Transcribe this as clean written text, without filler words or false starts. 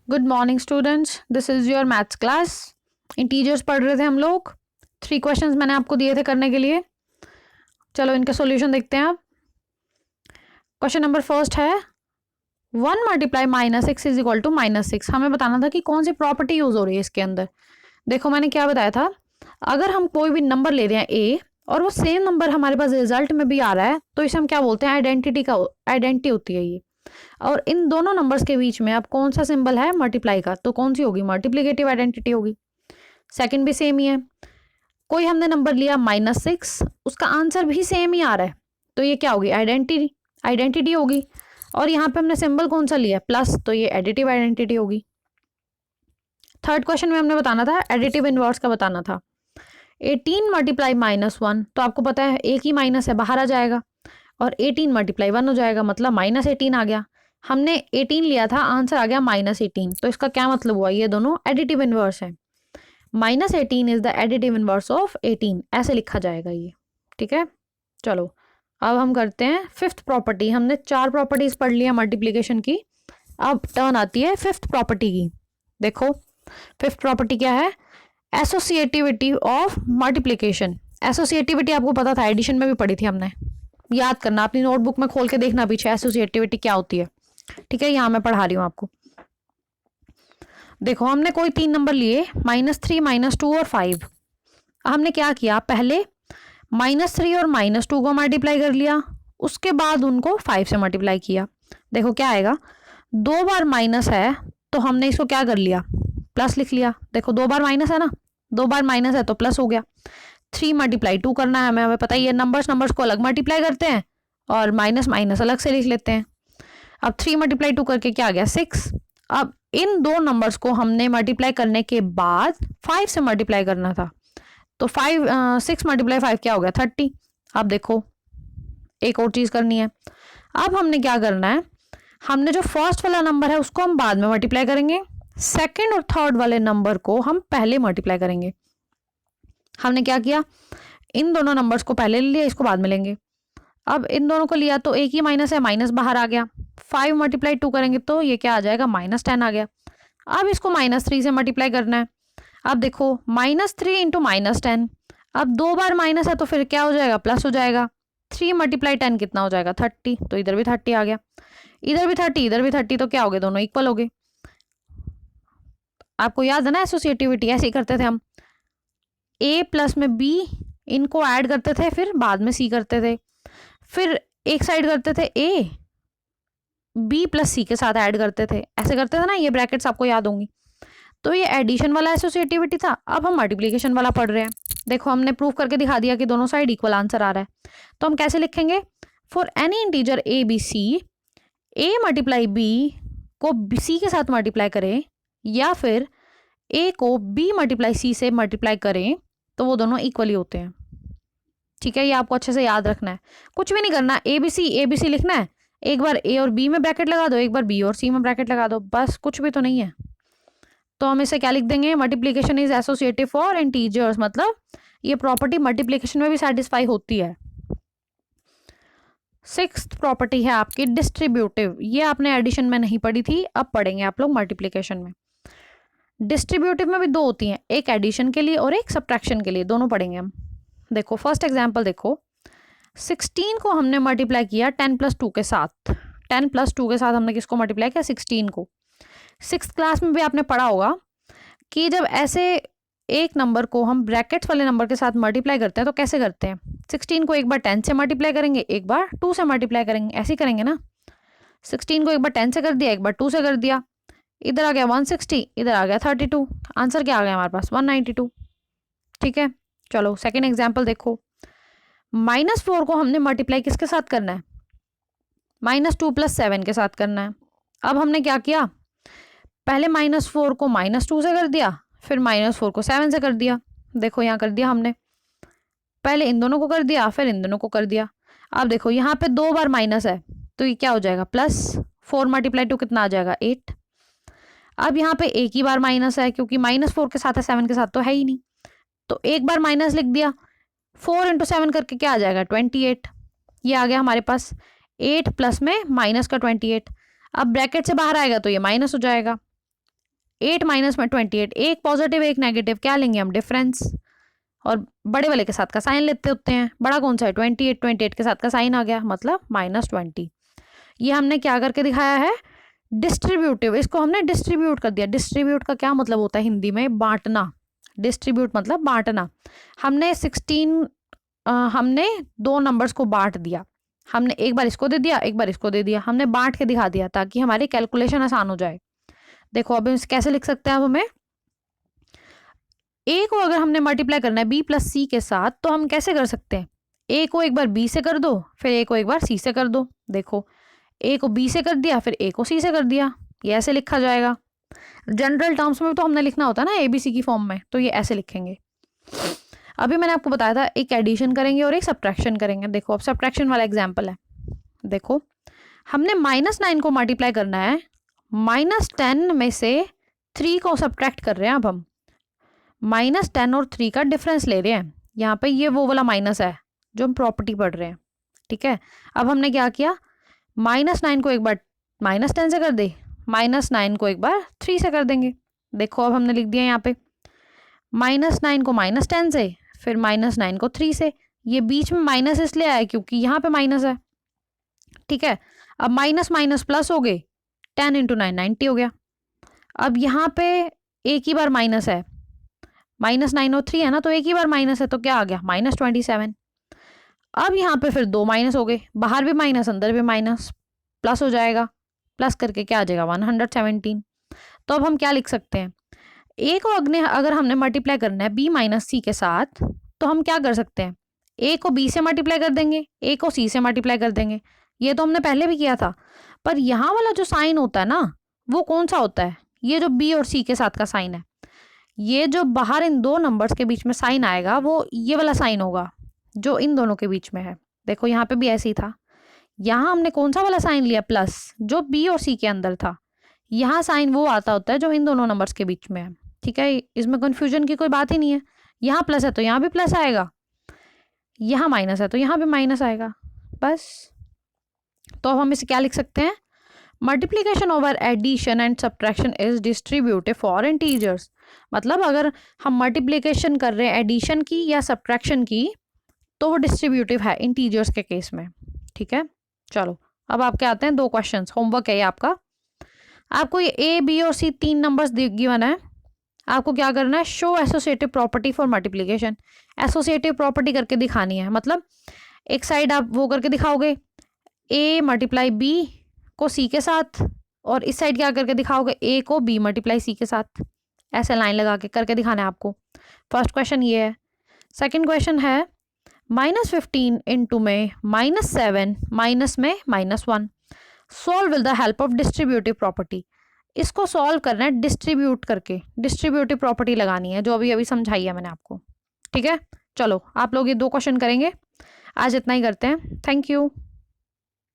Good morning students, this is your maths class. Integers पढ़ रहे थे हम लोग। 3 क्वेश्चंस मैंने आपको दिए थे करने के लिए। चलो इनका सॉल्यूशन देखते हैं आप। क्वेश्चन नंबर फर्स्ट है 1 मल्टीप्लाई -6 इज इक्वल टू -6। हमें बताना था कि कौन सी प्रॉपर्टी यूज हो रही है इसके अंदर। देखो मैंने क्या बताया था, अगर हम कोई भी नंबर ले रहे हैं ए और वो सेम नंबर हमारे पास रिजल्ट में भी आ रहा है तो इसे हम क्या बोलते हैं, आइडेंटिटी होती है ये। और इन दोनों नंबर्स के बीच में अब कौन सा सिंबल है, मल्टीप्लाई का, तो कौन सी होगी, मल्टीप्लिकेटिव आइडेंटिटी होगी। सेकंड भी सेम ही है। कोई हमने नंबर लिया -6, उसका आंसर भी सेम ही आ रहा है तो ये क्या होगी, आइडेंटिटी होगी। और यहाँ पे हमने सिंबल कौन सा लिया, प्लस, तो ये एडिटिव आइडेंटिटी होगी। थर्ड क्वेश्चन में हमने बताना था, एडिटिव इनवर्स का बताना था। 18 मल्टीप्लाई -1, तो आपको पता है एक ही माइनस है, बाहर आ जाएगा। और 18 मल्टीप्लाई 1 हो जाएगा, मतलब -18 आ गया। हमने 18 लिया था, आंसर आ गया -18, तो इसका क्या मतलब हुआ, ये दोनों एडिटिव इनवर्स है। -18 is the additive inverse of 18, ऐसे लिखा जाएगा ये। ठीक है, चलो अब हम करते हैं फिफ्थ प्रॉपर्टी। हमने 4 प्रॉपर्टीज पढ़ लिया मल्टीप्लीकेशन की, अब टर्न आती है फिफ्थ प्रॉपर्टी की। देखो फिफ्थ प्रॉपर्टी क्या है, एसोसिएटिविटी ऑफ मल्टीप्लीकेशन। एसोसिएटिविटी आपको पता था, एडिशन में भी पढ़ी थी हमने, याद करना, अपनी नोटबुक में खोल के देखना पीछे एसोसिएटिविटी क्या होती है। ठीक है, यहाँ मैं पढ़ा रही हूँ आपको। देखो हमने कोई 3 नंबर लिए, -3, -2 और 5। हमने क्या किया, पहले -3 और -2 को मल्टीप्लाई कर लिया, उसके बाद उनको 5 से मल्टीप्लाई किया। देखो क्या आएगा, 2 बार माइनस है तो हमने इसको क्या कर लिया, प्लस लिख लिया। देखो 2 बार माइनस है ना, 2 बार माइनस है तो प्लस हो गया। 3 मल्टीप्लाई 2 करना है हमें पता ही है, नंबर्स को अलग मल्टीप्लाई करते हैं और माइनस माइनस अलग से लिख लेते हैं। अब 3 मल्टीप्लाई 2 करके क्या आ गया, 6। अब इन दो नंबर्स को हमने मल्टीप्लाई करने के बाद 5 से मल्टीप्लाई करना था, तो 6 मल्टीप्लाई 5 क्या हो गया, 30। अब देखो एक और चीज करनी है, अब हमने क्या करना है, हमने जो फर्स्ट वाला नंबर है उसको हम बाद में मल्टीप्लाई करेंगे, सेकंड और थर्ड वाले नंबर को हम पहले मल्टीप्लाई करेंगे। हमने क्या किया, इन दोनों नंबर्स को पहले ले लिया, इसको बाद में लेंगे। अब इन दोनों को लिया तो एक ही माइनस है, माइनस बाहर आ गया। 5 मल्टीप्लाई 2 करेंगे तो ये क्या आ जाएगा, -10 आ गया। अब इसको -3 से मल्टीप्लाई करना है। अब देखो -3 इंटू -10, अब 2 बार माइनस है तो फिर क्या हो जाएगा, प्लस हो जाएगा। 3 मल्टीप्लाई 10 कितना हो जाएगा, 30, तो इधर भी 30 आ गया, इधर भी 30, इधर भी 30, तो क्या हो गए, दोनों इक्वल हो गए। आपको याद है ना, एसोसिएटिविटी ऐसे ही करते थे हम, ए प्लस में बी, इनको ऐड करते थे, फिर बाद में सी करते थे, फिर एक साइड करते थे ए, बी प्लस सी के साथ ऐड करते थे, ऐसे करते थे ना, ये ब्रैकेट्स आपको याद होंगी। तो ये एडिशन वाला एसोसिएटिविटी था। अब हम मल्टीप्लिकेशन वाला पढ़ रहे हैं। देखो हमने प्रूव करके दिखा दिया कि दोनों साइड इक्वल आंसर आ रहा है, तो हम कैसे लिखेंगे, for any integer A B C, A multiply B को सी के साथ मल्टीप्लाई करें, या फिर ए को बी मल्टीप्लाई सी से मल्टीप्लाई करें, तो वो दोनों इक्वली होते हैं। ठीक है, ये आपको अच्छे से याद रखना है, कुछ भी नहीं करना, ए बी सी लिखना है, एक बार ए और बी में ब्रैकेट लगा दो, एक बार बी और सी में ब्रैकेट लगा दो, बस, कुछ भी तो नहीं है। तो हम इसे क्या लिख देंगे, multiplication is associative for integers, मतलब ये प्रॉपर्टी मल्टीप्लिकेशन में भी सेटिस्फाई होती है। सिक्स्थ प्रॉपर्टी है आपकी डिस्ट्रीब्यूटिव, ये आपने एडिशन में नहीं पढ़ी थी, अब पढ़ेंगे आप लोग मल्टीप्लिकेशन में। डिस्ट्रीब्यूटिव में भी 2 होती हैं, एक एडिशन के लिए और एक सब्ट्रैक्शन के लिए, दोनों पढ़ेंगे हम। देखो फर्स्ट एग्जाम्पल देखो, 16 को हमने मल्टीप्लाई किया 10 + 2 के साथ। 10 + 2 के साथ हमने किसको मल्टीप्लाई किया, 16 को। 6th क्लास में भी आपने पढ़ा होगा कि जब ऐसे एक नंबर को हम ब्रैकेट्स वाले नंबर के साथ मल्टीप्लाई करते हैं तो कैसे करते हैं, 16 को एक बार 10 से मल्टीप्लाई करेंगे, एक बार 2 से मल्टीप्लाई करेंगे, ऐसे करेंगे ना। 16 को एक बार 10 से कर दिया, एक बार 2 से कर दिया, इधर आ गया 160, इधर आ गया 32, आंसर क्या आ गया हमारे पास, 192। ठीक है, चलो सेकेंड एग्जाम्पल देखो, -4 को हमने मल्टीप्लाई किसके साथ करना है, -2 + 7 के साथ करना है। अब हमने क्या किया, पहले -4 को -2 से कर दिया, फिर -4 को 7 से कर दिया। देखो यहाँ कर दिया हमने, पहले इन दोनों को कर दिया, फिर इन दोनों को कर दिया। अब देखो यहाँ पे 2 बार माइनस है तो ये क्या हो जाएगा, +4 मल्टीप्लाई 2 कितना आ जाएगा, 8। अब यहाँ पे एक ही बार माइनस है, क्योंकि -4 के साथ है, 7 के साथ तो है ही नहीं, तो एक बार माइनस लिख दिया, 4 × 7 करके क्या आ जाएगा, 28। ये आ गया हमारे पास, 8 प्लस में माइनस का 28। अब ब्रैकेट से बाहर आएगा तो ये माइनस हो जाएगा, 8 माइनस में 28, एक पॉजिटिव एक नेगेटिव, क्या लेंगे हम? डिफरेंस। और बड़े वाले के साथ का साइन लेते होते हैं। बड़ा कौन सा है? 28, 28 के साथ का साइन आ गया, मतलब -20। ये हमने क्या करके दिखाया है? डिस्ट्रीब्यूटिव। इसको हमने डिस्ट्रीब्यूट कर दिया। डिस्ट्रीब्यूट का क्या मतलब होता है हिंदी में? बांटना। डिस्ट्रीब्यूट मतलब बांटना। हमने 16 हमने दो नंबर्स को बांट दिया। हमने एक बार इसको दे दिया, एक बार इसको दे दिया, हमने बांट के दिखा दिया ताकि हमारी कैलकुलेशन आसान हो जाए। देखो अब कैसे लिख सकते हैं? अब हमें ए को अगर हमने मल्टीप्लाई करना है बी प्लस सी के साथ, तो हम कैसे कर सकते हैं? ए को एक बार बी से कर दो, फिर ए को एक बार सी से कर दो। देखो ए को बी से कर दिया, फिर ए को सी से कर दिया, ये ऐसे लिखा जाएगा। जनरल टर्म्स में तो हमने लिखना होता है ना एबीसी की फॉर्म में, तो ये ऐसे लिखेंगे। अभी मैंने आपको बताया था एक एडिशन करेंगे और एक सब्ट्रैक्शन करेंगे। देखो अब सब्ट्रैक्शन वाला एग्जाम्पल है। देखो हमने -9 को मल्टीप्लाई करना है, -10 में से 3 को सब्ट्रैक्ट कर रहे हैं। अब हम -10 और 3 का डिफरेंस ले रहे हैं। यहाँ पे ये वो वाला माइनस है जो हम प्रॉपर्टी पढ़ रहे हैं, ठीक है। अब हमने क्या किया? -9 को एक बार -10 से कर दे, -9 को एक बार 3 से कर देंगे। देखो अब हमने लिख दिया यहाँ पे -9 को -10 से, फिर -9 को 3 से। ये बीच में माइनस इसलिए आया क्योंकि यहाँ पे माइनस है, ठीक है। अब माइनस माइनस प्लस हो गए, 10 × 9 90 हो गया। अब यहाँ पे एक ही बार माइनस है, -9 और 3 है ना, तो एक ही बार माइनस है, तो क्या आ गया? -27। अब यहाँ पे फिर 2 माइनस हो गए, बाहर भी माइनस अंदर भी माइनस, प्लस हो जाएगा। प्लस करके क्या आ जाएगा? 117। तो अब हम क्या लिख सकते हैं? ए को अगर हमने मल्टीप्लाई करना है बी माइनस सी के साथ, तो हम क्या कर सकते हैं? ए को बी से मल्टीप्लाई कर देंगे, ए को सी से मल्टीप्लाई कर देंगे। ये तो हमने पहले भी किया था, पर यहाँ वाला जो साइन होता है ना, वो कौन सा होता है? ये जो बी और सी के साथ का साइन है, ये जो बाहर इन दो नंबर्स के बीच में साइन आएगा, वो ये वाला साइन होगा जो इन दोनों के बीच में है। देखो यहाँ पे भी ऐसे ही था। यहाँ हमने कौन सा वाला साइन लिया? प्लस, जो बी और सी के अंदर था। यहाँ साइन वो आता होता है जो इन दोनों नंबर्स के बीच में है, ठीक है। इसमें कंफ्यूजन की कोई बात ही नहीं है। यहाँ प्लस है तो यहाँ भी प्लस आएगा, यहाँ माइनस है तो यहाँ भी माइनस आएगा, बस। तो अब हम इसे क्या लिख सकते हैं? Multiplication over addition and subtraction is distributive for integers. मतलब अगर हम मल्टीप्लीकेशन कर रहे हैं एडिशन की या सब्ट्रैक्शन की, तो वो डिस्ट्रीब्यूटिव है इंटीजर्स के केस में, ठीक है। चलो अब आपके आते हैं 2 क्वेश्चंस। होमवर्क है ये आपका। आपको ये ए बी और सी 3 नंबर्स गिवन है। आपको क्या करना है? Show associative property for multiplication. Associative property करके दिखानी है, मतलब एक साइड आप वो करके दिखाओगे ए मल्टीप्लाई बी को सी के साथ, और इस साइड क्या करके दिखाओगे? ए को बी मल्टीप्लाई सी के साथ। ऐसे लाइन लगा के करके दिखाना है आपको। फर्स्ट क्वेश्चन ये है। सेकंड क्वेश्चन है -15 इंटू में -7 माइनस में -1 solve with the help of distributive property. इसको सॉल्व करना है डिस्ट्रीब्यूट करके, डिस्ट्रीब्यूटिव प्रॉपर्टी लगानी है जो अभी अभी समझाई है मैंने आपको, ठीक है। चलो आप लोग ये 2 क्वेश्चन करेंगे। आज इतना ही करते हैं। Thank you.